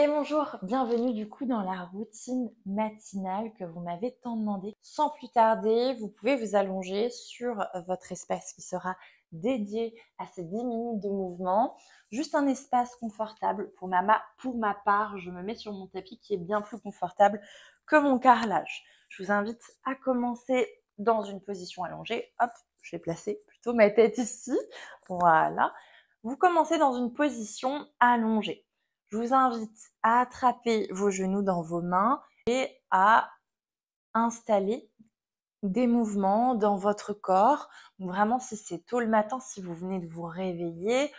Et bonjour, bienvenue du coup dans la routine matinale que vous m'avez tant demandé. Sans plus tarder, vous pouvez vous allonger sur votre espace qui sera dédié à ces 10 minutes de mouvement. Juste un espace confortable. Pour ma part, je me mets sur mon tapis qui est bien plus confortable que mon carrelage. Je vous invite à commencer dans une position allongée. Hop, je vais placer plutôt ma tête ici. Voilà. Vous commencez dans une position allongée. Je vous invite à attraper vos genoux dans vos mains et à installer des mouvements dans votre corps. Vraiment, si c'est tôt le matin, si vous venez de vous réveiller,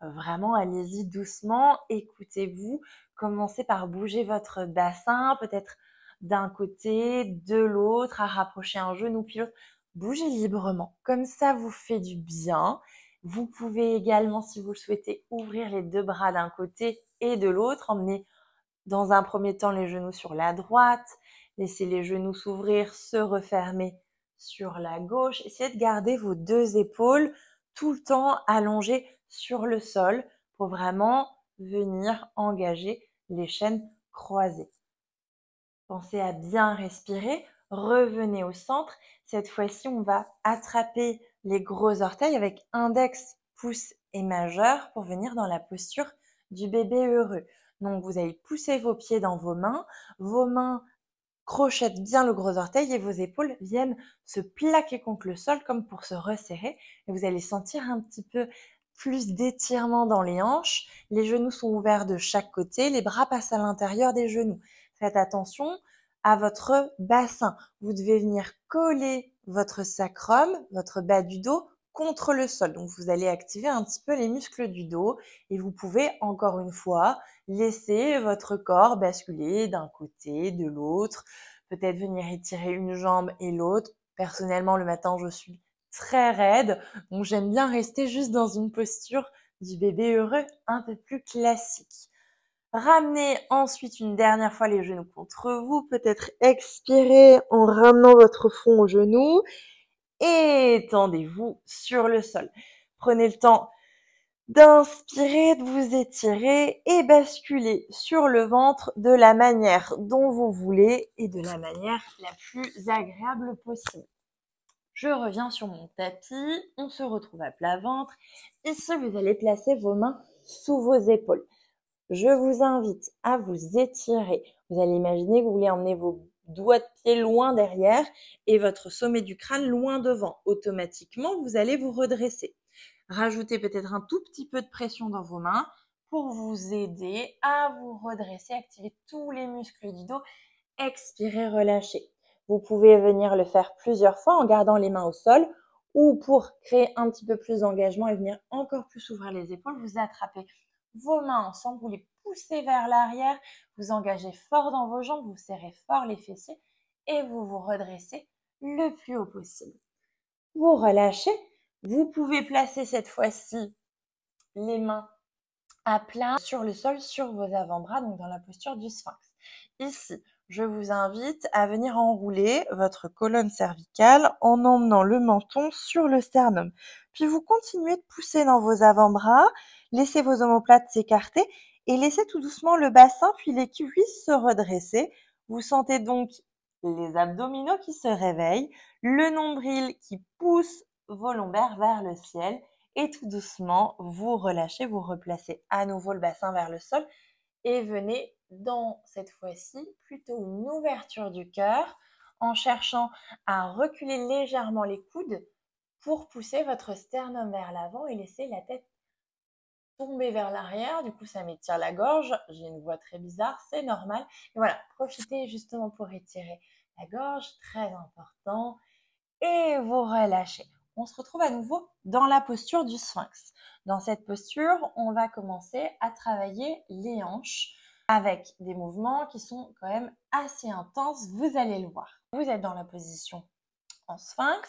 vraiment, allez-y doucement, écoutez-vous. Commencez par bouger votre bassin, peut-être d'un côté, de l'autre, à rapprocher un genou puis l'autre. Bougez librement, comme ça vous fait du bien. Vous pouvez également, si vous le souhaitez, ouvrir les deux bras d'un côté et de l'autre, emmener dans un premier temps les genoux sur la droite, laissez les genoux s'ouvrir, se refermer sur la gauche. Essayez de garder vos deux épaules tout le temps allongées sur le sol pour vraiment venir engager les chaînes croisées. Pensez à bien respirer, revenez au centre. Cette fois-ci, on va attraper les gros orteils avec index, pouce et majeur pour venir dans la posture du bébé heureux. Donc, vous allez pousser vos pieds dans vos mains crochettent bien le gros orteil et vos épaules viennent se plaquer contre le sol comme pour se resserrer. Et vous allez sentir un petit peu plus d'étirement dans les hanches. Les genoux sont ouverts de chaque côté, les bras passent à l'intérieur des genoux. Faites attention à votre bassin. Vous devez venir coller votre sacrum, votre bas du dos, contre le sol. Donc, vous allez activer un petit peu les muscles du dos et vous pouvez, encore une fois, laisser votre corps basculer d'un côté, de l'autre. Peut-être venir étirer une jambe et l'autre. Personnellement, le matin, je suis très raide. Donc, j'aime bien rester juste dans une posture du bébé heureux un peu plus classique. Ramenez ensuite une dernière fois les genoux contre vous. Peut-être expirez en ramenant votre front aux genoux. Étendez-vous sur le sol. Prenez le temps d'inspirer, de vous étirer et basculer sur le ventre de la manière dont vous voulez et de la manière la plus agréable possible. Je reviens sur mon tapis, on se retrouve à plat ventre. Ici, vous allez placer vos mains sous vos épaules. Je vous invite à vous étirer. Vous allez imaginer que vous voulez emmener vos doigts de pied loin derrière et votre sommet du crâne loin devant. Automatiquement, vous allez vous redresser. Rajoutez peut-être un tout petit peu de pression dans vos mains pour vous aider à vous redresser, activer tous les muscles du dos. Expirez, relâchez. Vous pouvez venir le faire plusieurs fois en gardant les mains au sol ou pour créer un petit peu plus d'engagement et venir encore plus ouvrir les épaules, vous attrapez vos mains ensemble, vous les poussez vers l'arrière, vous engagez fort dans vos jambes, vous serrez fort les fessiers et vous vous redressez le plus haut possible. Vous relâchez. Vous pouvez placer cette fois-ci les mains à plat sur le sol, sur vos avant-bras, donc dans la posture du sphinx. Ici, je vous invite à venir enrouler votre colonne cervicale en emmenant le menton sur le sternum. Puis vous continuez de pousser dans vos avant-bras, laissez vos omoplates s'écarter et laissez tout doucement le bassin puis les cuisses se redresser. Vous sentez donc les abdominaux qui se réveillent, le nombril qui pousse vos lombaires vers le ciel et tout doucement, vous relâchez, vous replacez à nouveau le bassin vers le sol et venez dans cette fois-ci plutôt une ouverture du cœur en cherchant à reculer légèrement les coudes pour pousser votre sternum vers l'avant et laisser la tête tomber vers l'arrière. Du coup, ça m'étire la gorge. J'ai une voix très bizarre, c'est normal. Et voilà, profitez justement pour étirer la gorge, très important. Et vous relâchez. On se retrouve à nouveau dans la posture du sphinx. Dans cette posture, on va commencer à travailler les hanches avec des mouvements qui sont quand même assez intenses. Vous allez le voir. Vous êtes dans la position en sphinx.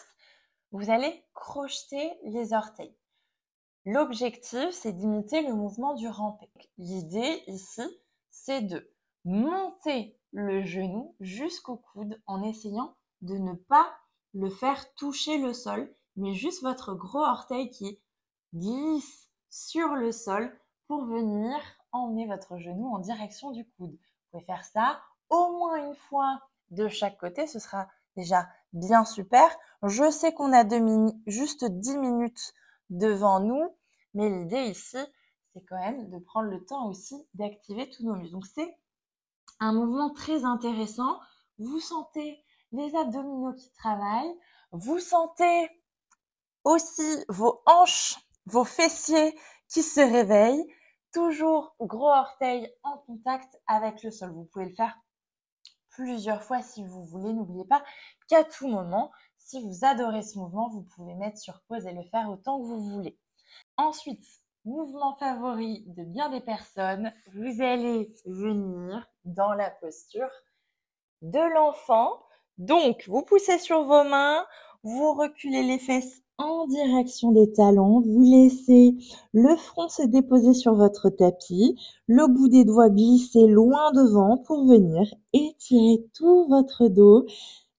Vous allez crocheter les orteils. L'objectif, c'est d'imiter le mouvement du rampé. L'idée ici, c'est de monter le genou jusqu'au coude en essayant de ne pas le faire toucher le sol, mais juste votre gros orteil qui glisse sur le sol pour venir emmenez votre genou en direction du coude. Vous pouvez faire ça au moins une fois de chaque côté, ce sera déjà bien super. Je sais qu'on a juste 10 minutes devant nous, mais l'idée ici, c'est quand même de prendre le temps aussi d'activer tous nos muscles. Donc c'est un mouvement très intéressant. Vous sentez les abdominaux qui travaillent, vous sentez aussi vos hanches, vos fessiers qui se réveillent. Toujours gros orteil en contact avec le sol. Vous pouvez le faire plusieurs fois si vous voulez. N'oubliez pas qu'à tout moment, si vous adorez ce mouvement, vous pouvez mettre sur pause et le faire autant que vous voulez. Ensuite, mouvement favori de bien des personnes, vous allez venir dans la posture de l'enfant. Donc, vous poussez sur vos mains, vous reculez les fesses en direction des talons, vous laissez le front se déposer sur votre tapis, le bout des doigts glisser loin devant pour venir étirer tout votre dos.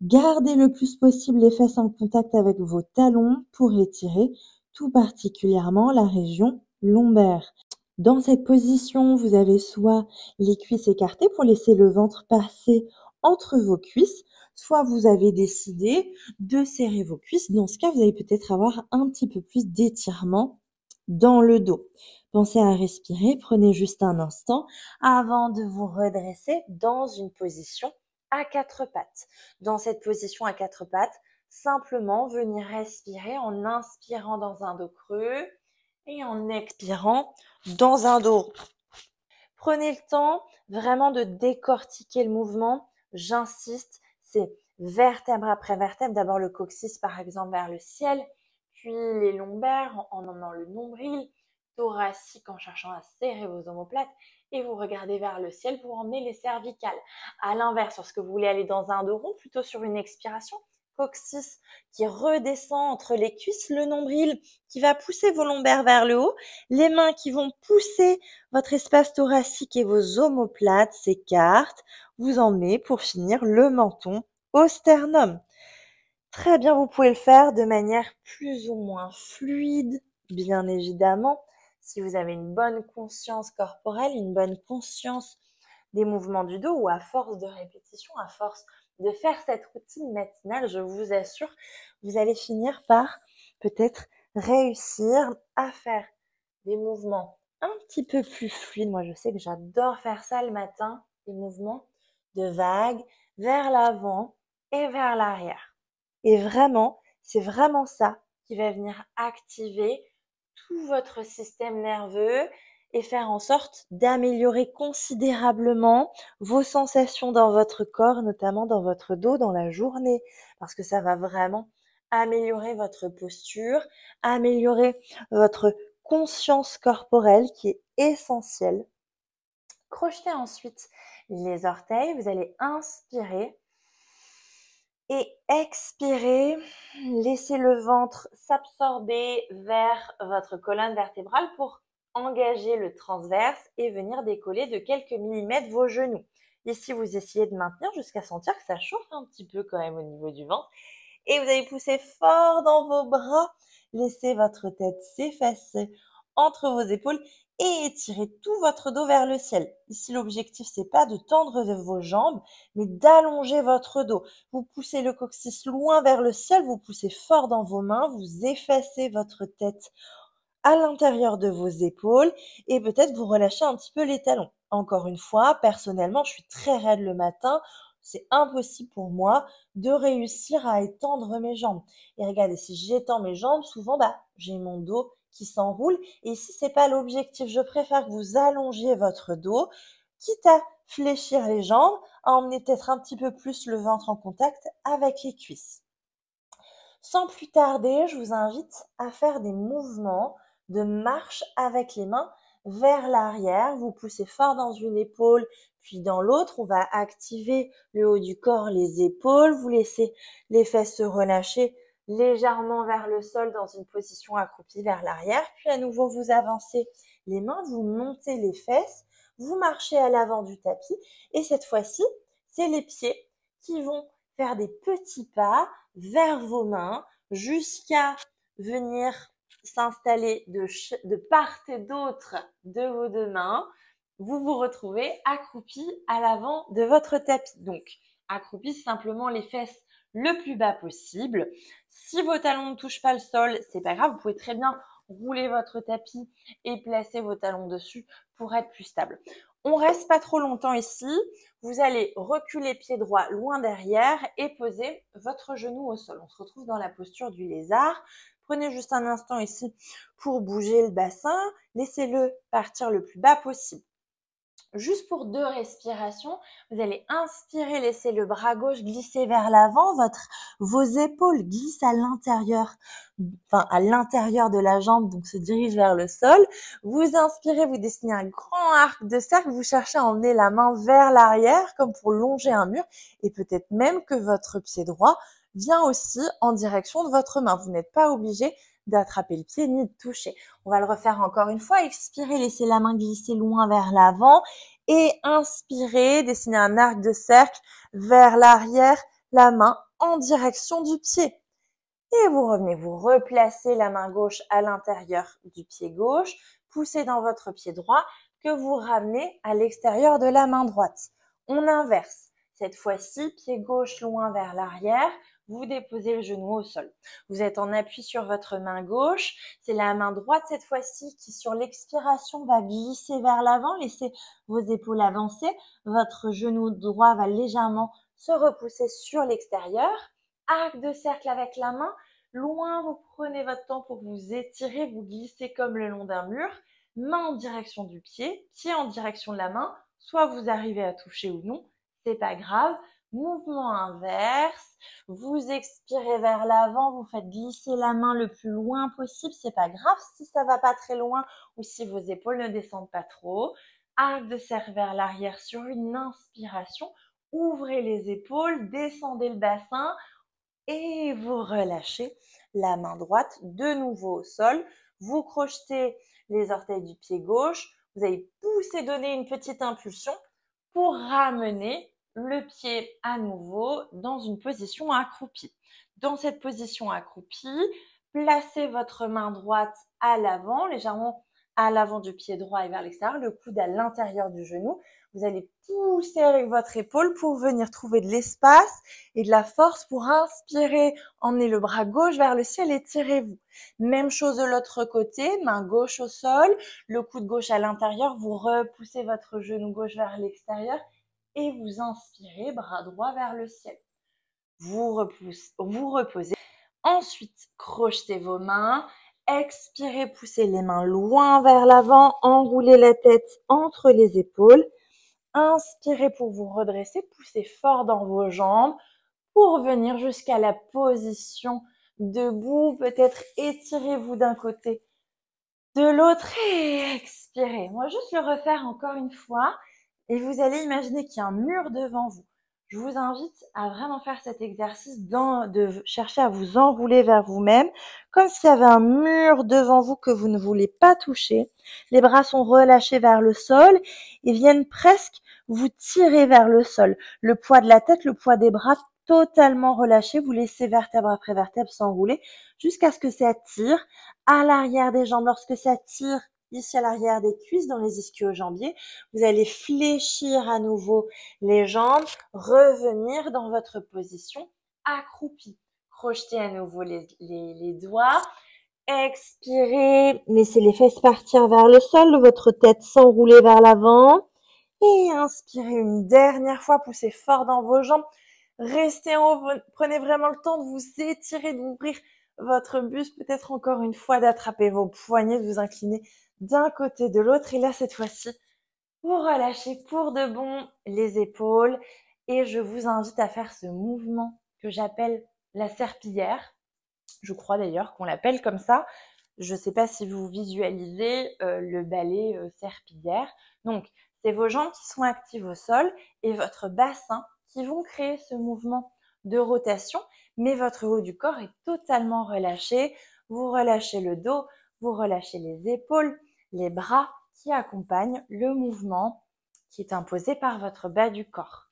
Gardez le plus possible les fesses en contact avec vos talons pour étirer tout particulièrement la région lombaire. Dans cette position, vous avez soit les cuisses écartées pour laisser le ventre passer entre vos cuisses, soit vous avez décidé de serrer vos cuisses. Dans ce cas, vous allez peut-être avoir un petit peu plus d'étirement dans le dos. Pensez à respirer, prenez juste un instant avant de vous redresser dans une position à quatre pattes. Dans cette position à quatre pattes, simplement venir respirer en inspirant dans un dos creux et en expirant dans un dos. Prenez le temps vraiment de décortiquer le mouvement. J'insiste, c'est vertèbre après vertèbre. D'abord le coccyx par exemple vers le ciel, puis les lombaires en emmenant le nombril, thoracique en cherchant à serrer vos omoplates et vous regardez vers le ciel pour emmener les cervicales. À l'inverse, lorsque vous voulez aller dans un dos rond, plutôt sur une expiration, coccyx qui redescend entre les cuisses, le nombril qui va pousser vos lombaires vers le haut, les mains qui vont pousser votre espace thoracique et vos omoplates s'écartent, vous emmenez pour finir le menton au sternum. Très bien, vous pouvez le faire de manière plus ou moins fluide, bien évidemment. Si vous avez une bonne conscience corporelle, une bonne conscience des mouvements du dos ou à force de répétition, à force de faire cette routine matinale, je vous assure, vous allez finir par peut-être réussir à faire des mouvements un petit peu plus fluides. Moi, je sais que j'adore faire ça le matin, des mouvements de vagues vers l'avant et vers l'arrière. Et vraiment, c'est vraiment ça qui va venir activer tout votre système nerveux et faire en sorte d'améliorer considérablement vos sensations dans votre corps, notamment dans votre dos, dans la journée, parce que ça va vraiment améliorer votre posture, améliorer votre conscience corporelle qui est essentielle. Crochetez ensuite les orteils, vous allez inspirer et expirez, laissez le ventre s'absorber vers votre colonne vertébrale pour engager le transverse et venir décoller de quelques millimètres vos genoux. Ici, vous essayez de maintenir jusqu'à sentir que ça chauffe un petit peu quand même au niveau du ventre. Et vous allez pousser fort dans vos bras, laissez votre tête s'effacer entre vos épaules et étirez tout votre dos vers le ciel. Ici, l'objectif, c'est pas de tendre vos jambes, mais d'allonger votre dos. Vous poussez le coccyx loin vers le ciel, vous poussez fort dans vos mains, vous effacez votre tête à l'intérieur de vos épaules et peut-être vous relâchez un petit peu les talons. Encore une fois, personnellement, je suis très raide le matin. C'est impossible pour moi de réussir à étendre mes jambes. Et regardez, si j'étends mes jambes, souvent, j'ai mon dos qui s'enroule. Et ici, c'est pas l'objectif. Je préfère que vous allongiez votre dos, quitte à fléchir les jambes, à emmener peut-être un petit peu plus le ventre en contact avec les cuisses. Sans plus tarder, je vous invite à faire des mouvements de marche avec les mains vers l'arrière. Vous poussez fort dans une épaule, puis dans l'autre. On va activer le haut du corps, les épaules. Vous laissez les fesses se relâcher légèrement vers le sol dans une position accroupie vers l'arrière. Puis à nouveau, vous avancez les mains, vous montez les fesses, vous marchez à l'avant du tapis. Et cette fois-ci, c'est les pieds qui vont faire des petits pas vers vos mains jusqu'à venir s'installer de part et d'autre de vos deux mains. vous vous retrouvez accroupi à l'avant de votre tapis. Donc, accroupi simplement les fesses le plus bas possible. Si vos talons ne touchent pas le sol, c'est pas grave, vous pouvez très bien rouler votre tapis et placer vos talons dessus pour être plus stable. On reste pas trop longtemps ici. Vous allez reculer pied droit loin derrière et poser votre genou au sol. On se retrouve dans la posture du lézard. Prenez juste un instant ici pour bouger le bassin. Laissez-le partir le plus bas possible. Juste pour 2 respirations, vous allez inspirer, laisser le bras gauche glisser vers l'avant, vos épaules glissent à l'intérieur, à l'intérieur de la jambe, donc se dirigent vers le sol. Vous inspirez, vous dessinez un grand arc de cercle, vous cherchez à emmener la main vers l'arrière, comme pour longer un mur, et peut-être même que votre pied droit vient aussi en direction de votre main. Vous n'êtes pas obligé d'attraper le pied ni de toucher. On va le refaire encore une fois. Expirez, laissez la main glisser loin vers l'avant et inspirez, dessinez un arc de cercle vers l'arrière, la main en direction du pied. Et vous revenez, vous replacez la main gauche à l'intérieur du pied gauche, poussez dans votre pied droit que vous ramenez à l'extérieur de la main droite. On inverse. Cette fois-ci, pied gauche loin vers l'arrière, vous déposez le genou au sol. Vous êtes en appui sur votre main gauche. C'est la main droite cette fois-ci qui, sur l'expiration, va glisser vers l'avant. Laissez vos épaules avancer. Votre genou droit va légèrement se repousser sur l'extérieur. Arc de cercle avec la main. Loin, vous prenez votre temps pour vous étirer, vous glissez comme le long d'un mur. Main en direction du pied, pied en direction de la main. Soit vous arrivez à toucher ou non, c'est pas grave. Mouvement inverse. Vous expirez vers l'avant, vous faites glisser la main le plus loin possible. C'est pas grave si ça va pas très loin ou si vos épaules ne descendent pas trop. Arc de cercle vers l'arrière sur une inspiration. Ouvrez les épaules, descendez le bassin et vous relâchez la main droite de nouveau au sol. Vous crochetez les orteils du pied gauche. Vous allez pousser, donner une petite impulsion pour ramener le pied à nouveau dans une position accroupie. Dans cette position accroupie, placez votre main droite à l'avant, légèrement à l'avant du pied droit et vers l'extérieur, le coude à l'intérieur du genou. Vous allez pousser avec votre épaule pour venir trouver de l'espace et de la force pour inspirer. Emmenez le bras gauche vers le ciel et tirez-vous. Même chose de l'autre côté, main gauche au sol, le coude gauche à l'intérieur, vous repoussez votre genou gauche vers l'extérieur et vous inspirez, bras droit vers le ciel. Vous reposez. Ensuite, crochetez vos mains. Expirez, poussez les mains loin vers l'avant, enroulez la tête entre les épaules. Inspirez pour vous redresser, poussez fort dans vos jambes pour venir jusqu'à la position debout. Peut-être étirez-vous d'un côté, de l'autre et expirez. On va juste le refaire encore une fois et vous allez imaginer qu'il y a un mur devant vous. Je vous invite à vraiment faire cet exercice de chercher à vous enrouler vers vous-même, comme s'il y avait un mur devant vous que vous ne voulez pas toucher. Les bras sont relâchés vers le sol et viennent presque vous tirer vers le sol. Le poids de la tête, le poids des bras totalement relâchés. Vous laissez vertèbre après vertèbre s'enrouler jusqu'à ce que ça tire à l'arrière des jambes. Lorsque ça tire ici à l'arrière des cuisses, dans les ischio-jambiers, vous allez fléchir à nouveau les jambes, revenir dans votre position accroupie. Crochetez à nouveau les doigts. Expirez, laissez les fesses partir vers le sol, votre tête s'enrouler vers l'avant. Et inspirez une dernière fois, poussez fort dans vos jambes. Restez en haut, prenez vraiment le temps de vous étirer, d'ouvrir votre buste, peut-être encore une fois d'attraper vos poignets, de vous incliner d'un côté de l'autre. Et là, cette fois-ci, vous relâchez pour de bon les épaules. Et je vous invite à faire ce mouvement que j'appelle la serpillière. Je crois d'ailleurs qu'on l'appelle comme ça. Je ne sais pas si vous visualisez le ballet serpillière. Donc, c'est vos jambes qui sont actives au sol et votre bassin qui vont créer ce mouvement de rotation, mais votre haut du corps est totalement relâché. Vous relâchez le dos, vous relâchez les épaules, les bras qui accompagnent le mouvement qui est imposé par votre bas du corps.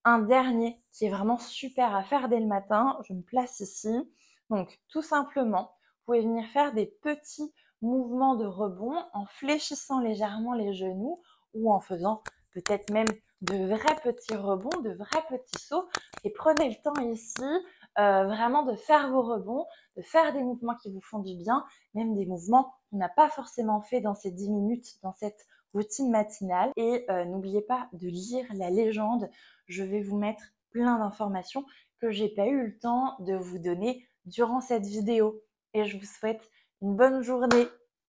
Un dernier qui est vraiment super à faire dès le matin, je me place ici. Donc, tout simplement, vous pouvez venir faire des petits mouvements de rebond en fléchissant légèrement les genoux ou en faisant peut-être même de vrais petits rebonds, de vrais petits sauts. Et prenez le temps ici vraiment de faire vos rebonds, de faire des mouvements qui vous font du bien, même des mouvements qu'on n'a pas forcément fait dans ces 10 minutes, dans cette routine matinale. Et n'oubliez pas de lire la légende. Je vais vous mettre plein d'informations que j'ai pas eu le temps de vous donner durant cette vidéo. Et je vous souhaite une bonne journée.